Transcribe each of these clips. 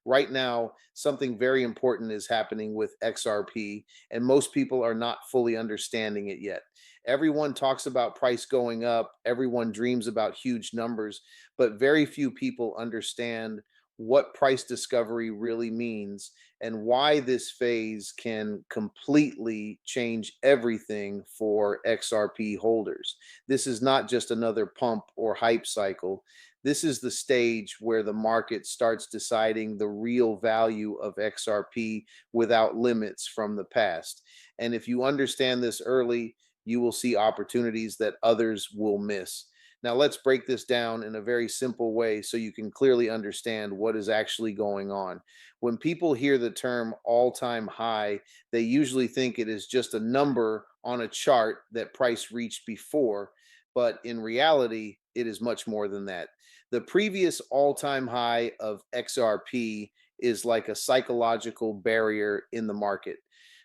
Right now, something very important is happening with XRP, and most people are not fully understanding it yet. Everyone talks about price going up, everyone dreams about huge numbers, but very few people understand what price discovery really means and why this phase can completely change everything for XRP holders. This is not just another pump or hype cycle. This is the stage where the market starts deciding the real value of XRP without limits from the past. And if you understand this early, you will see opportunities that others will miss. Now, let's break this down in a very simple way so you can clearly understand what is actually going on. When people hear the term all time high, they usually think it is just a number on a chart that price reached before, but in reality, it is much more than that. The previous all time high of XRP is like a psychological barrier in the market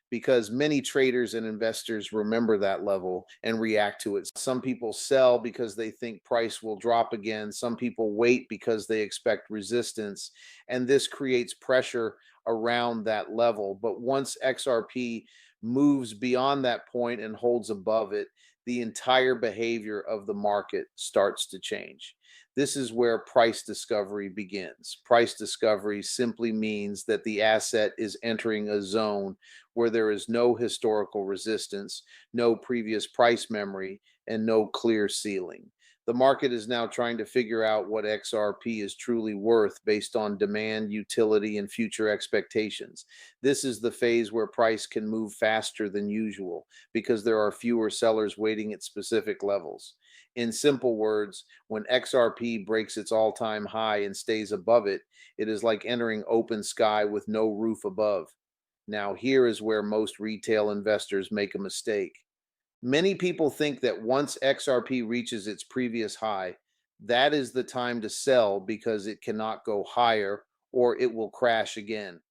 because many traders and investors remember that level and react to it. Some people sell because they think price will drop again. Some people wait because they expect resistance. And this creates pressure around that level. But once XRP moves beyond that point and holds above it, the entire behavior of the market starts to change. This is where price discovery begins. Price discovery simply means that the asset is entering a zone where there is no historical resistance, no previous price memory, and no clear ceiling. The market is now trying to figure out what XRP is truly worth based on demand, utility, and future expectations. This is the phase where price can move faster than usual because there are fewer sellers waiting at specific levels. In simple words, when XRP breaks its all time high and stays above it, it is like entering open sky with no roof above. Now, here is where most retail investors make a mistake. Many people think that once XRP reaches its previous high, that is the time to sell because it cannot go higher or it will crash again.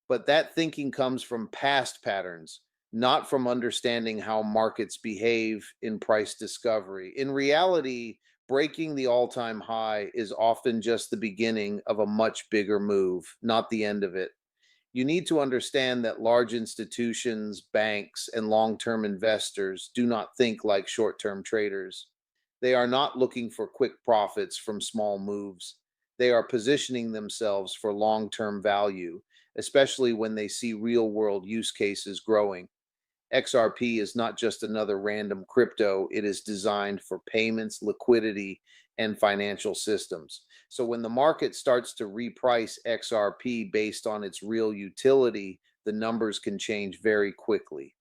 But that thinking comes from past patterns, not from understanding how markets behave in price discovery. In reality, breaking the all time high is often just the beginning of a much bigger move, not the end of it. You need to understand that large institutions, banks, and long term investors do not think like short term traders. They are not looking for quick profits from small moves. They are positioning themselves for long term value, especially when they see real world use cases growing. XRP is not just another random crypto, it is designed for payments, liquidity, and financial systems. So when the market starts to reprice XRP based on its real utility, the numbers can change very quickly.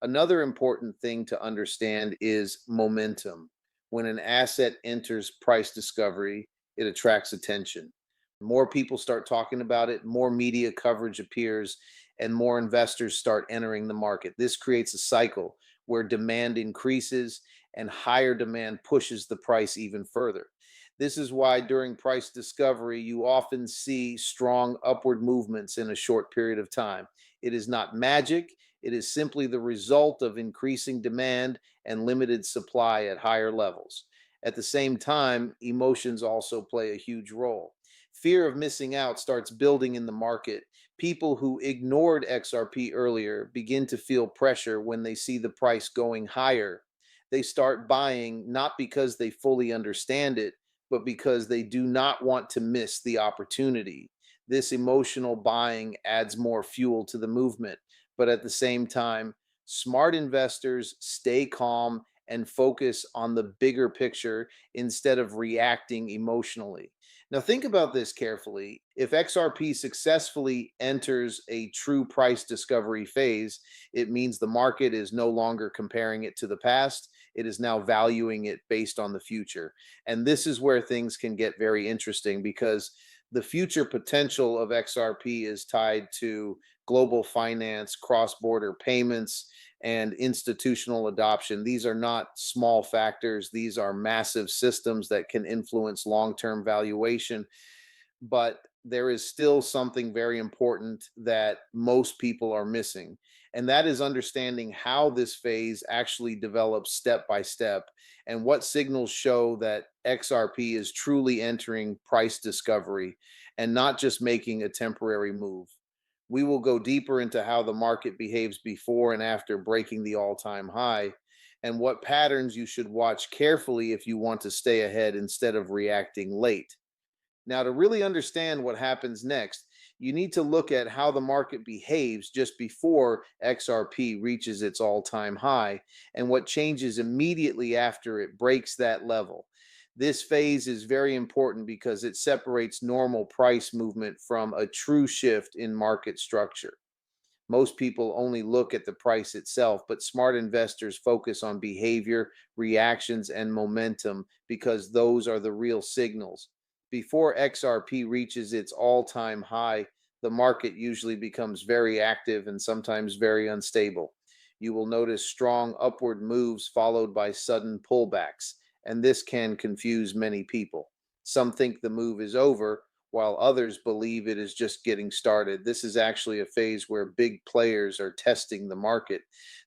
Another important thing to understand is momentum. When an asset enters price discovery, it attracts attention. More people start talking about it, more media coverage appears, and more investors start entering the market. This creates a cycle where demand increases and higher demand pushes the price even further. This is why during price discovery, you often see strong upward movements in a short period of time. It is not magic, it is simply the result of increasing demand and limited supply at higher levels. At the same time, emotions also play a huge role. Fear of missing out starts building in the market. People who ignored XRP earlier begin to feel pressure when they see the price going higher. They start buying not because they fully understand it, but because they do not want to miss the opportunity. This emotional buying adds more fuel to the movement. But at the same time, smart investors stay calm and focus on the bigger picture instead of reacting emotionally. Now, think about this carefully. If XRP successfully enters a true price discovery phase, it means the market is no longer comparing it to the past. It is now valuing it based on the future. And this is where things can get very interesting because the future potential of XRP is tied to global finance, cross border payments, and institutional adoption. These are not small factors, these are massive systems that can influence long term valuation. But there is still something very important that most people are missing. And that is understanding how this phase actually develops step by step and what signals show that XRP is truly entering price discovery. and not just making a temporary move. We will go deeper into how the market behaves before and after breaking the all time high, and what patterns you should watch carefully if you want to stay ahead instead of reacting late. Now, to really understand what happens next, you need to look at how the market behaves just before XRP reaches its all time high and what changes immediately after it breaks that level. This phase is very important because it separates normal price movement from a true shift in market structure. Most people only look at the price itself, but smart investors focus on behavior, reactions, and momentum because those are the real signals. Before XRP reaches its all time high, the market usually becomes very active and sometimes very unstable. You will notice strong upward moves followed by sudden pullbacks, and this can confuse many people. Some think the move is over, while others believe it is just getting started. This is actually a phase where big players are testing the market.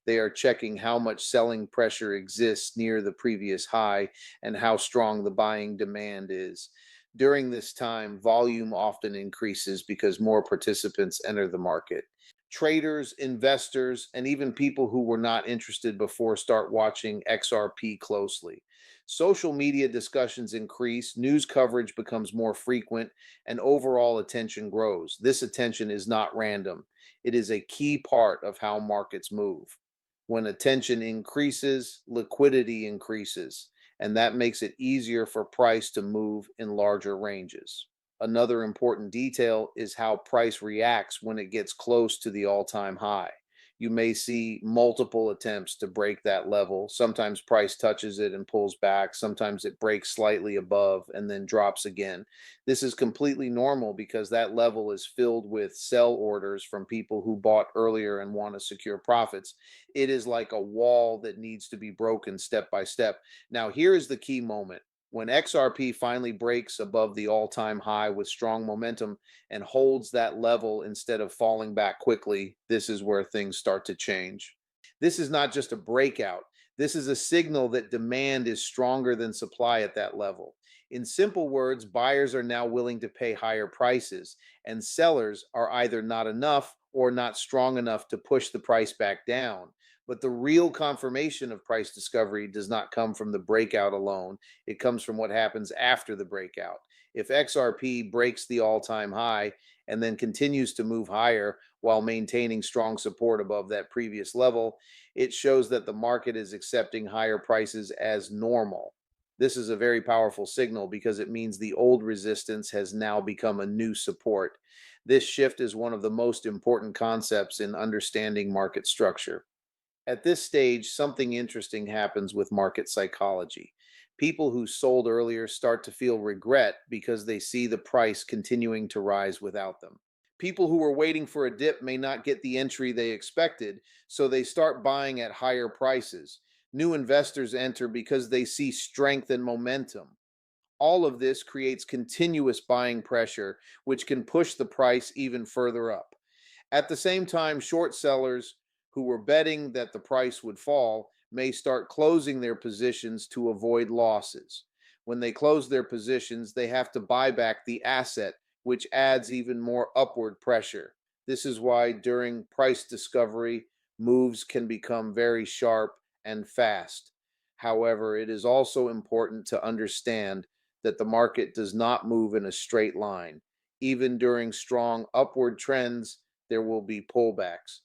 They are checking how much selling pressure exists near the previous high and how strong the buying demand is. During this time, volume often increases because more participants enter the market. Traders, investors, and even people who were not interested before start watching XRP closely. Social media discussions increase, news coverage becomes more frequent, and overall attention grows. This attention is not random, it is a key part of how markets move. When attention increases, liquidity increases, and that makes it easier for price to move in larger ranges. Another important detail is how price reacts when it gets close to the all time high. You may see multiple attempts to break that level. Sometimes price touches it and pulls back. Sometimes it breaks slightly above and then drops again. This is completely normal because that level is filled with sell orders from people who bought earlier and want to secure profits. It is like a wall that needs to be broken step by step. Now, here is the key moment. When XRP finally breaks above the all time high with strong momentum and holds that level instead of falling back quickly, this is where things start to change. This is not just a breakout. This is a signal that demand is stronger than supply at that level. In simple words, buyers are now willing to pay higher prices, and sellers are either not enough or not strong enough to push the price back down. But the real confirmation of price discovery does not come from the breakout alone. It comes from what happens after the breakout. If XRP breaks the all time high and then continues to move higher while maintaining strong support above that previous level, it shows that the market is accepting higher prices as normal. This is a very powerful signal because it means the old resistance has now become a new support. This shift is one of the most important concepts in understanding market structure. At this stage, something interesting happens with market psychology. People who sold earlier start to feel regret because they see the price continuing to rise without them. People who were waiting for a dip may not get the entry they expected, so they start buying at higher prices. New investors enter because they see strength and momentum. All of this creates continuous buying pressure, which can push the price even further up. At the same time, short sellers who were betting that the price would fall may start closing their positions to avoid losses. When they close their positions, they have to buy back the asset, which adds even more upward pressure. This is why during price discovery, moves can become very sharp and fast. However, it is also important to understand that the market does not move in a straight line. Even during strong upward trends, there will be pullbacks.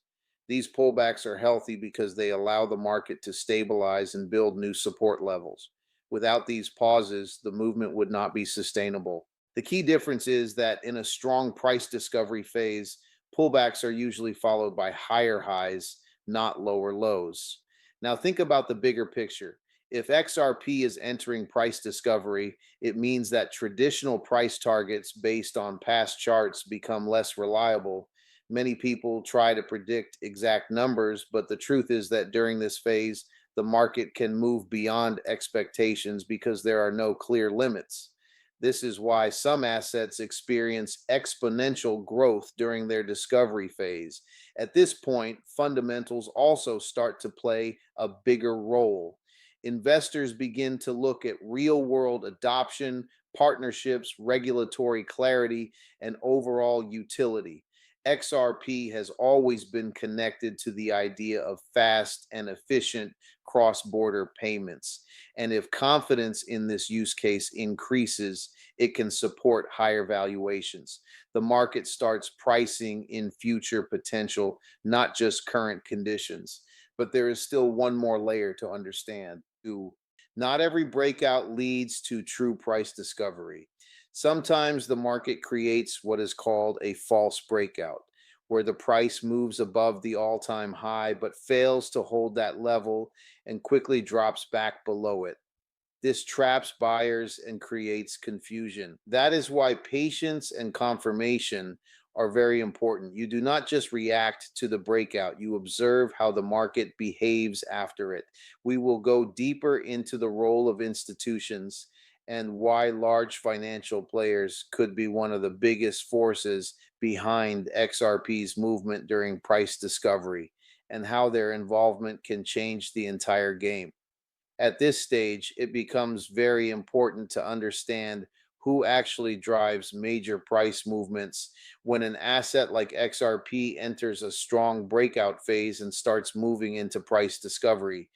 These pullbacks are healthy because they allow the market to stabilize and build new support levels. Without these pauses, the movement would not be sustainable. The key difference is that in a strong price discovery phase, pullbacks are usually followed by higher highs, not lower lows. Now, think about the bigger picture. If XRP is entering price discovery, it means that traditional price targets based on past charts become less reliable. Many people try to predict exact numbers, but the truth is that during this phase, the market can move beyond expectations because there are no clear limits. This is why some assets experience exponential growth during their discovery phase. At this point, fundamentals also start to play a bigger role. Investors begin to look at real world adoption, partnerships, regulatory clarity, and overall utility. XRP has always been connected to the idea of fast and efficient cross border payments. And if confidence in this use case increases, it can support higher valuations. The market starts pricing in future potential, not just current conditions. But there is still one more layer to understand. Not every breakout leads to true price discovery. Sometimes the market creates what is called a false breakout, where the price moves above the all time high but fails to hold that level and quickly drops back below it. This traps buyers and creates confusion. That is why patience and confirmation are very important. You do not just react to the breakout, you observe how the market behaves after it. We will go deeper into the role of institutions and why large financial players could be one of the biggest forces behind XRP's movement during price discovery, and how their involvement can change the entire game. At this stage, it becomes very important to understand who actually drives major price movements. When an asset like XRP enters a strong breakout phase and starts moving into price discovery,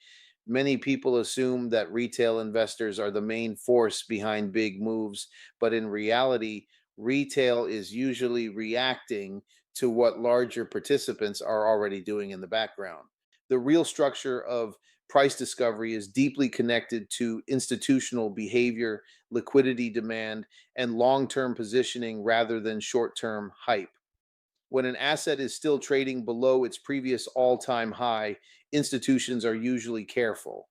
many people assume that retail investors are the main force behind big moves, but in reality, retail is usually reacting to what larger participants are already doing in the background. The real structure of price discovery is deeply connected to institutional behavior, liquidity demand, and long term positioning rather than short term hype. When an asset is still trading below its previous all time high, institutions are usually careful.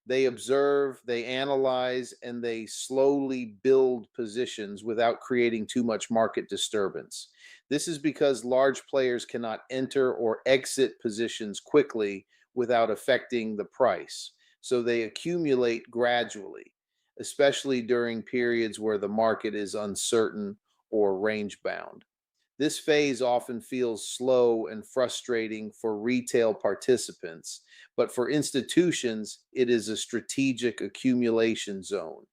They observe, they analyze, and they slowly build positions without creating too much market disturbance. This is because large players cannot enter or exit positions quickly without affecting the price. So they accumulate gradually, especially during periods where the market is uncertain or range bound. This phase often feels slow and frustrating for retail participants, but for institutions, it is a strategic accumulation zone.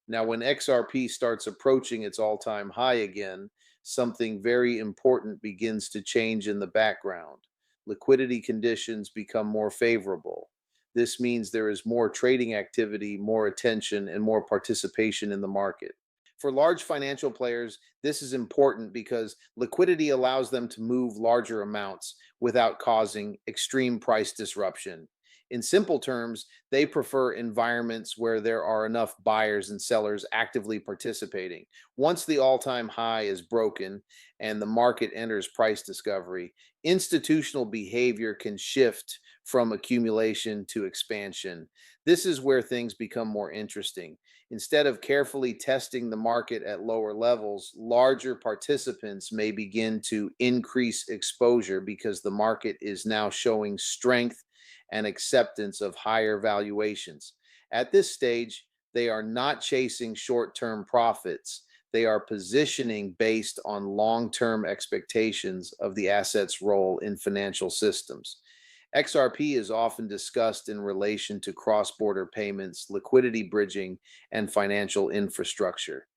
Now, when XRP starts approaching its all time high again, something very important begins to change in the background. Liquidity conditions become more favorable. This means there is more trading activity, more attention, and more participation in the market. For large financial players, this is important because liquidity allows them to move larger amounts without causing extreme price disruption. In simple terms, they prefer environments where there are enough buyers and sellers actively participating. Once the all time high is broken and the market enters price discovery, institutional behavior can shift from accumulation to expansion. This is where things become more interesting. Instead of carefully testing the market at lower levels, larger participants may begin to increase exposure because the market is now showing strength and acceptance of higher valuations. At this stage, they are not chasing short term profits. They are positioning based on long term expectations of the asset's role in financial systems. XRP is often discussed in relation to cross border payments, liquidity bridging, and financial infrastructure.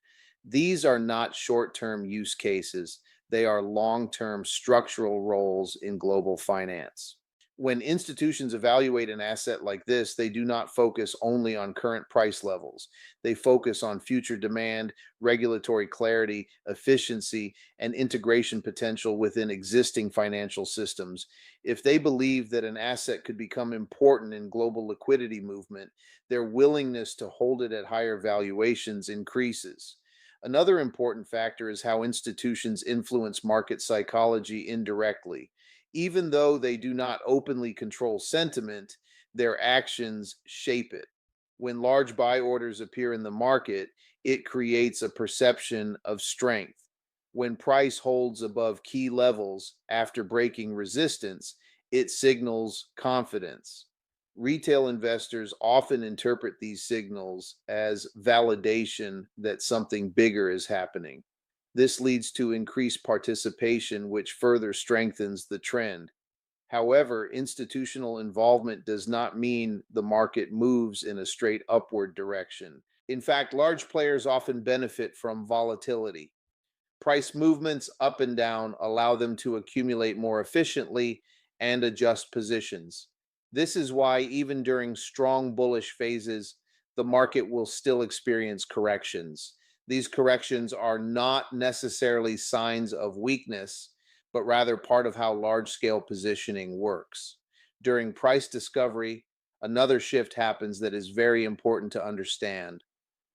These are not short term use cases, they are long term structural roles in global finance. When institutions evaluate an asset like this, they do not focus only on current price levels. They focus on future demand, regulatory clarity, efficiency, and integration potential within existing financial systems. If they believe that an asset could become important in global liquidity movement, their willingness to hold it at higher valuations increases. Another important factor is how institutions influence market psychology indirectly. Even though they do not openly control sentiment, their actions shape it. When large buy orders appear in the market, it creates a perception of strength. When price holds above key levels after breaking resistance, it signals confidence. Retail investors often interpret these signals as validation that something bigger is happening. This leads to increased participation, which further strengthens the trend. However, institutional involvement does not mean the market moves in a straight upward direction. In fact, large players often benefit from volatility. Price movements up and down allow them to accumulate more efficiently and adjust positions. This is why, even during strong bullish phases, the market will still experience corrections. These corrections are not necessarily signs of weakness, but rather part of how large scale positioning works. During price discovery, another shift happens that is very important to understand.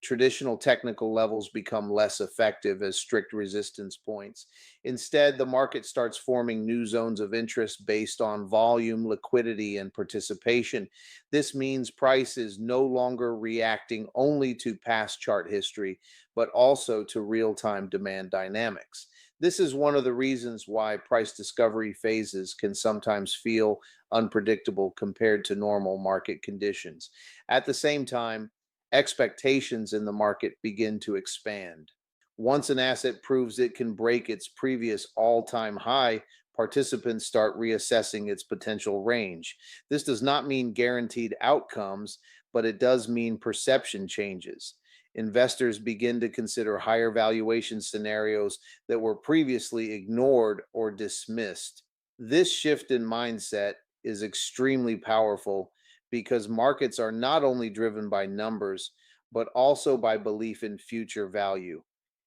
Traditional technical levels become less effective as strict resistance points. Instead, the market starts forming new zones of interest based on volume, liquidity, and participation. This means price is no longer reacting only to past chart history, but also to real time demand dynamics. This is one of the reasons why price discovery phases can sometimes feel unpredictable compared to normal market conditions. At the same time, expectations in the market begin to expand. Once an asset proves it can break its previous all time high, participants start reassessing its potential range. This does not mean guaranteed outcomes, but it does mean perception changes. Investors begin to consider higher valuation scenarios that were previously ignored or dismissed. This shift in mindset is extremely powerful because markets are not only driven by numbers, but also by belief in future value.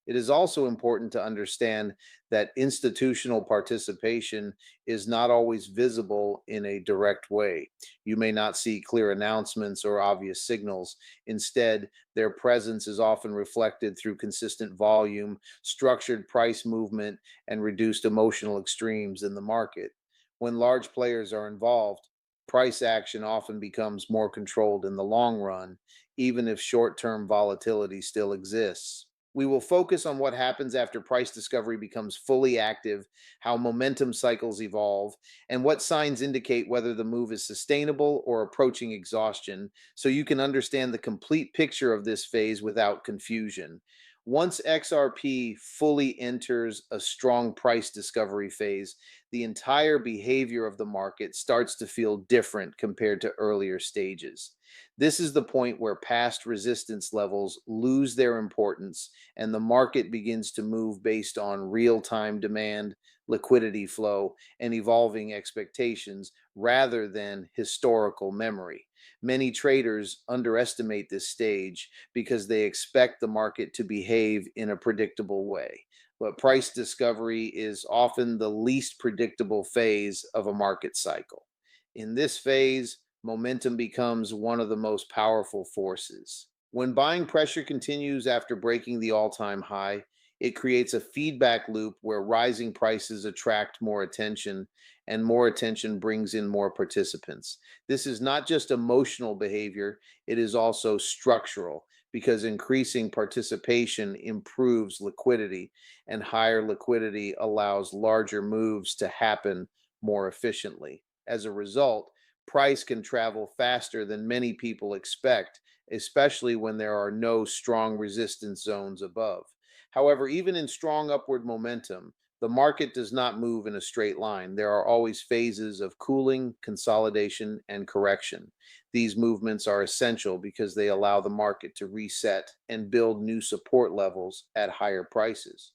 It is also important to understand that institutional participation is not always visible in a direct way. You may not see clear announcements or obvious signals. Instead, their presence is often reflected through consistent volume, structured price movement, and reduced emotional extremes in the market. When large players are involved, price action often becomes more controlled in the long run, even if short term volatility still exists. We will focus on what happens after price discovery becomes fully active, how momentum cycles evolve, and what signs indicate whether the move is sustainable or approaching exhaustion, so you can understand the complete picture of this phase without confusion. Once XRP fully enters a strong price discovery phase, the entire behavior of the market starts to feel different compared to earlier stages. This is the point where past resistance levels lose their importance and the market begins to move based on real time demand, liquidity flow, and evolving expectations rather than historical memory. Many traders underestimate this stage because they expect the market to behave in a predictable way. But price discovery is often the least predictable phase of a market cycle. In this phase, momentum becomes one of the most powerful forces. When buying pressure continues after breaking the all time high, it creates a feedback loop where rising prices attract more attention, and more attention brings in more participants. This is not just emotional behavior, it is also structural because increasing participation improves liquidity, and higher liquidity allows larger moves to happen more efficiently. As a result, price can travel faster than many people expect, especially when there are no strong resistance zones above. However, even in strong upward momentum, the market does not move in a straight line. There are always phases of cooling, consolidation, and correction. These movements are essential because they allow the market to reset and build new support levels at higher prices.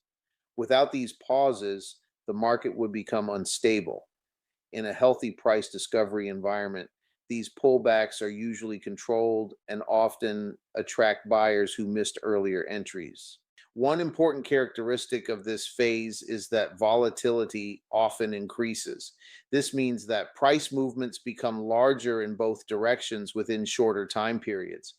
Without these pauses, the market would become unstable. In a healthy price discovery environment, these pullbacks are usually controlled and often attract buyers who missed earlier entries. One important characteristic of this phase is that volatility often increases. This means that price movements become larger in both directions within shorter time periods.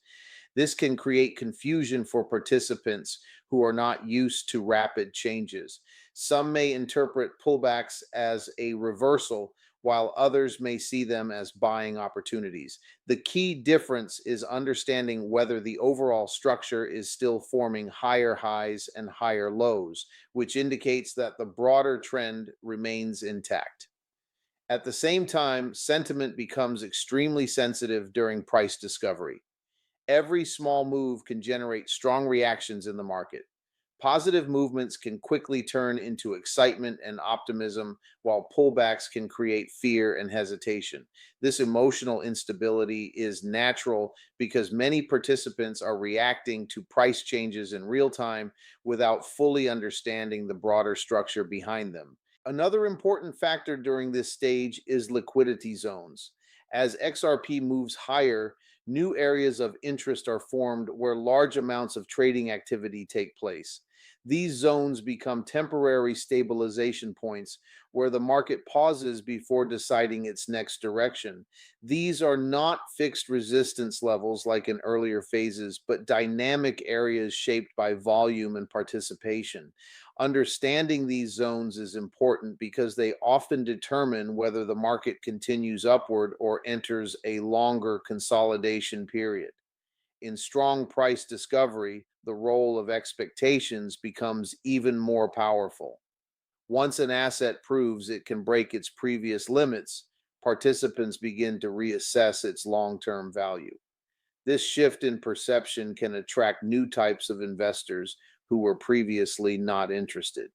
This can create confusion for participants who are not used to rapid changes. Some may interpret pullbacks as a reversal, while others may see them as buying opportunities. The key difference is understanding whether the overall structure is still forming higher highs and higher lows, which indicates that the broader trend remains intact. At the same time, sentiment becomes extremely sensitive during price discovery. Every small move can generate strong reactions in the market. Positive movements can quickly turn into excitement and optimism, while pullbacks can create fear and hesitation. This emotional instability is natural because many participants are reacting to price changes in real time without fully understanding the broader structure behind them. Another important factor during this stage is liquidity zones. As XRP moves higher, new areas of interest are formed where large amounts of trading activity take place. These zones become temporary stabilization points where the market pauses before deciding its next direction. These are not fixed resistance levels like in earlier phases, but dynamic areas shaped by volume and participation. Understanding these zones is important because they often determine whether the market continues upward or enters a longer consolidation period. In strong price discovery, the role of expectations becomes even more powerful. Once an asset proves it can break its previous limits, participants begin to reassess its long term value. This shift in perception can attract new types of investors who were previously not interested.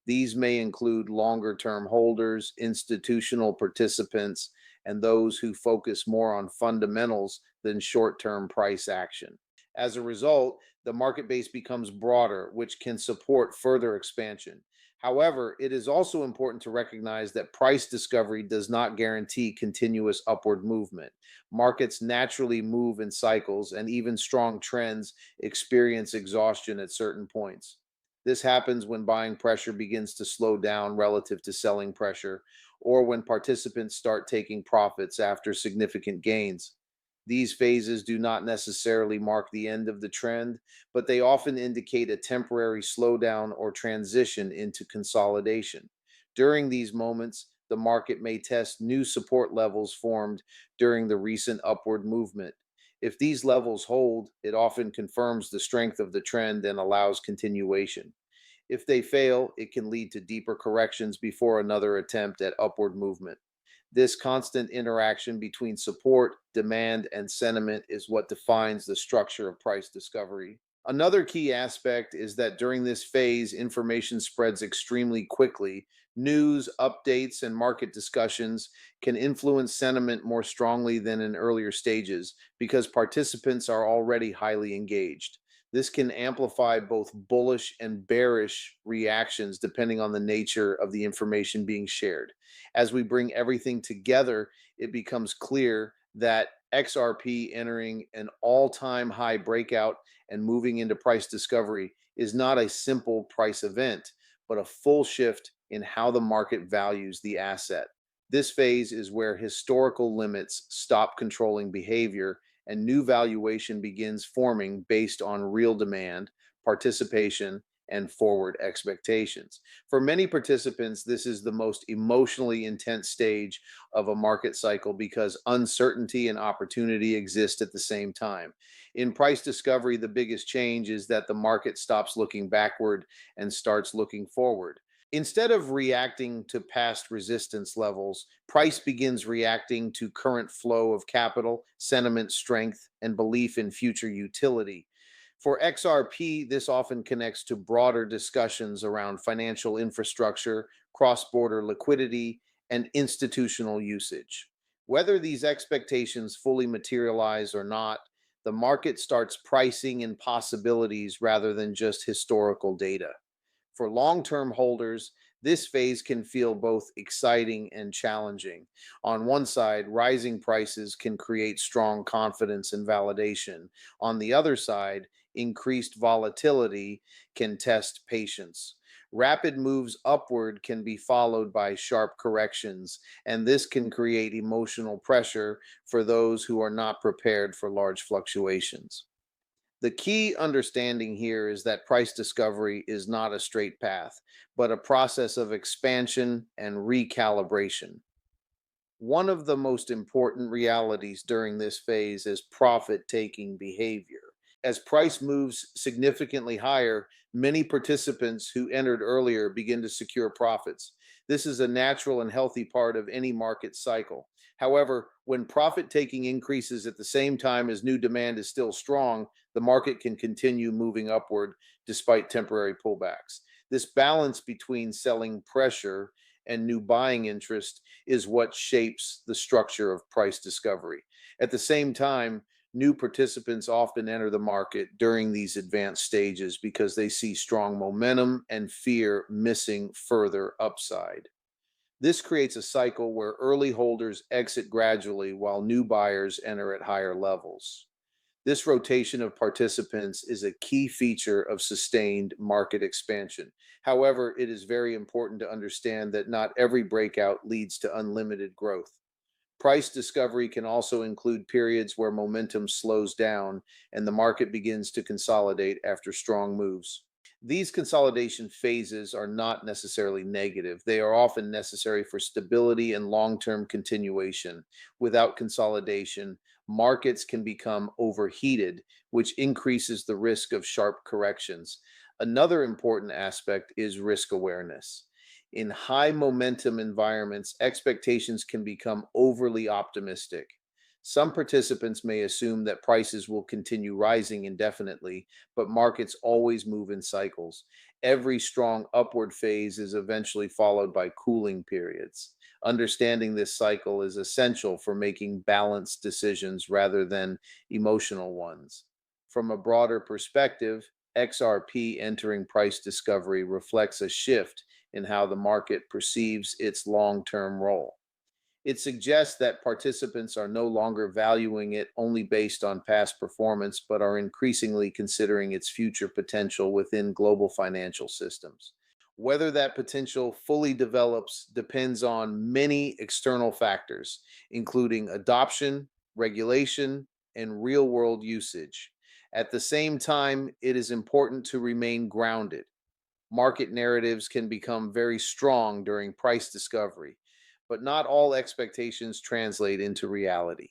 These may include longer term holders, institutional participants, and those who focus more on fundamentals than short term price action. As a result, the market base becomes broader, which can support further expansion. However, it is also important to recognize that price discovery does not guarantee continuous upward movement. Markets naturally move in cycles, and even strong trends experience exhaustion at certain points. This happens when buying pressure begins to slow down relative to selling pressure, or when participants start taking profits after significant gains. These phases do not necessarily mark the end of the trend, but they often indicate a temporary slowdown or transition into consolidation. During these moments, the market may test new support levels formed during the recent upward movement. If these levels hold, it often confirms the strength of the trend and allows continuation. If they fail, it can lead to deeper corrections before another attempt at upward movement. This constant interaction between support, demand, and sentiment is what defines the structure of price discovery. Another key aspect is that during this phase, information spreads extremely quickly. News, updates, and market discussions can influence sentiment more strongly than in earlier stages because participants are already highly engaged. This can amplify both bullish and bearish reactions depending on the nature of the information being shared. As we bring everything together, it becomes clear that XRP entering an all time high breakout and moving into price discovery is not a simple price event, but a full shift in how the market values the asset. This phase is where historical limits stop controlling behavior and new valuation begins forming based on real demand, participation, and forward expectations. For many participants, this is the most emotionally intense stage of a market cycle because uncertainty and opportunity exist at the same time. In price discovery, the biggest change is that the market stops looking backward and starts looking forward. Instead of reacting to past resistance levels, price begins reacting to current flow of capital, sentiment strength, and belief in future utility. For XRP, this often connects to broader discussions around financial infrastructure, cross border liquidity, and institutional usage. Whether these expectations fully materialize or not, the market starts pricing in possibilities rather than just historical data. For long term holders, this phase can feel both exciting and challenging. On one side, rising prices can create strong confidence and validation. On the other side, increased volatility can test patience. Rapid moves upward can be followed by sharp corrections, and this can create emotional pressure for those who are not prepared for large fluctuations. The key understanding here is that price discovery is not a straight path, but a process of expansion and recalibration. One of the most important realities during this phase is profit taking behavior. As price moves significantly higher, many participants who entered earlier begin to secure profits. This is a natural and healthy part of any market cycle. However, when profit taking increases at the same time as new demand is still strong, the market can continue moving upward despite temporary pullbacks. This balance between selling pressure and new buying interest is what shapes the structure of price discovery. At the same time, new participants often enter the market during these advanced stages because they see strong momentum and fear missing further upside. This creates a cycle where early holders exit gradually while new buyers enter at higher levels. This rotation of participants is a key feature of sustained market expansion. However, it is very important to understand that not every breakout leads to unlimited growth. Price discovery can also include periods where momentum slows down and the market begins to consolidate after strong moves. These consolidation phases are not necessarily negative. They are often necessary for stability and long term continuation. Without consolidation, markets can become overheated, which increases the risk of sharp corrections. Another important aspect is risk awareness. In high momentum environments, expectations can become overly optimistic. Some participants may assume that prices will continue rising indefinitely, but markets always move in cycles. Every strong upward phase is eventually followed by cooling periods. Understanding this cycle is essential for making balanced decisions rather than emotional ones. From a broader perspective, XRP entering price discovery reflects a shift in how the market perceives its long term role. It suggests that participants are no longer valuing it only based on past performance, but are increasingly considering its future potential within global financial systems. Whether that potential fully develops depends on many external factors, including adoption, regulation, and real world usage. At the same time, it is important to remain grounded. Market narratives can become very strong during price discovery, but not all expectations translate into reality.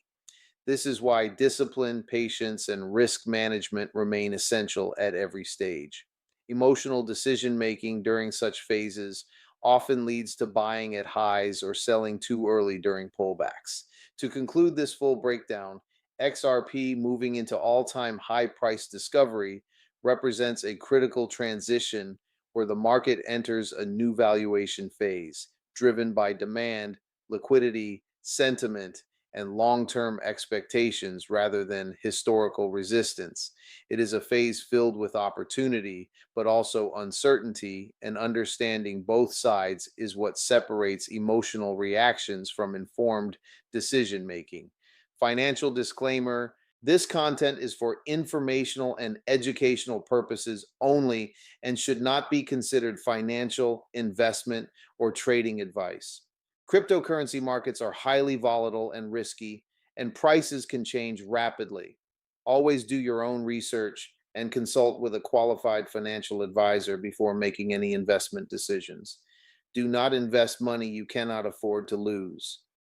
This is why discipline, patience, and risk management remain essential at every stage. Emotional decision making during such phases often leads to buying at highs or selling too early during pullbacks. To conclude this full breakdown, XRP moving into all time high price discovery represents a critical transition where the market enters a new valuation phase driven by demand, liquidity, sentiment, and long term expectations rather than historical resistance. It is a phase filled with opportunity, but also uncertainty, and understanding both sides is what separates emotional reactions from informed decision making. Financial disclaimer: this content is for informational and educational purposes only and should not be considered financial, investment, or trading advice. Cryptocurrency markets are highly volatile and risky, and prices can change rapidly. Always do your own research and consult with a qualified financial advisor before making any investment decisions. Do not invest money you cannot afford to lose.